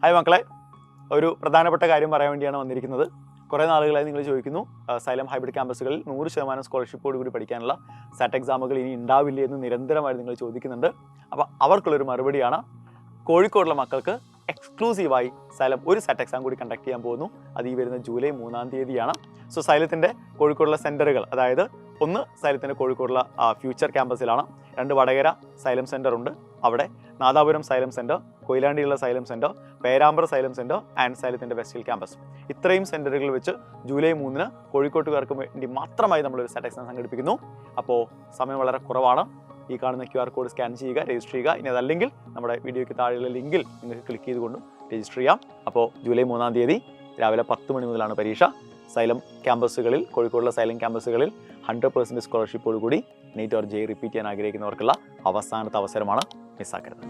Hi മക്കളെ, ഒരു പ്രധാനപ്പെട്ട കാര്യം പറയാൻ വേണ്ടിയാണ് വന്നിരിക്കുന്നത്. കുറേ നാളുകളായി നിങ്ങൾ ചോദിക്കുന്നു, സൈലം ഹൈബ്രിഡ് ക്യാമ്പസുകളിൽ 100% സ്കോളർഷിപ്പോട് കൂടി പഠിക്കാനുള്ള സാറ്റ് എക്സാമുകൾ ഇനി ഉണ്ടാവില്ലേ എന്ന് നിരന്തരമായി നിങ്ങൾ ചോദിക്കുന്നുണ്ട്. അപ്പോൾ അവർക്കുള്ളൊരു മറുപടിയാണ്, കോഴിക്കോടുള്ള മക്കൾക്ക് എക്സ്ക്ലൂസീവായി സൈലം ഒരു സാറ്റ് എക്സാം കൂടി കണ്ടക്ട് ചെയ്യാൻ പോകുന്നു. അത് ഈ വരുന്ന ജൂലൈ 3-ാം തീയതിയാണ്. സോ സൈലത്തിൻ്റെ കോഴിക്കോടുള്ള സെൻറ്ററുകൾ, അതായത് ഒന്ന് സൈലത്തിൻ്റെ കോഴിക്കോടുള്ള ഫ്യൂച്ചർ ക്യാമ്പസിലാണ്, 2 വടകര സൈലം സെൻറ്റർ ഉണ്ട്, അവിടെ നാദാപുരം സൈലം സെൻറ്റർ, കൊയിലാണ്ടിയുള്ള Xylem centre, Perambra Xylem centre and സൈലത്തിൻ്റെ വെസ്റ്റ് ക്യാമ്പസ്. ഇത്രയും സെൻറ്ററുകൾ വെച്ച് ജൂലൈ 3-ന് കോഴിക്കോട്ടുകാർക്ക് വേണ്ടി മാത്രമായി നമ്മളൊരു സാറ്റ് എക്സാം സംഘടിപ്പിക്കുന്നു. അപ്പോൾ സമയം വളരെ കുറവാണ്. ഈ കാണുന്ന QR കോഡ് സ്കാൻ ചെയ്യുക, രജിസ്റ്റർ ചെയ്യുക. ഇനി അതല്ലെങ്കിൽ നമ്മുടെ വീഡിയോയ്ക്ക് താഴെയുള്ള ലിങ്കിൽ നിങ്ങൾക്ക് ക്ലിക്ക് ചെയ്തുകൊണ്ടും രജിസ്റ്റർ ചെയ്യാം. അപ്പോൾ ജൂലൈ 3-ാം തീയതി രാവിലെ 10 മണി മുതലാണ് പരീക്ഷ. സൈലം ക്യാമ്പസുകളിൽ, കോഴിക്കോടുള്ള സൈലം ക്യാമ്പസുകളിൽ 100% സ്കോളർഷിപ്പോട് കൂടി നീറ്റ് ഓർ JEE റിപ്പീറ്റ് ചെയ്യാൻ ആഗ്രഹിക്കുന്നവർക്കുള്ള അവസാനത്തെ അവസരമാണ്, മിസ്സാക്കരുത്.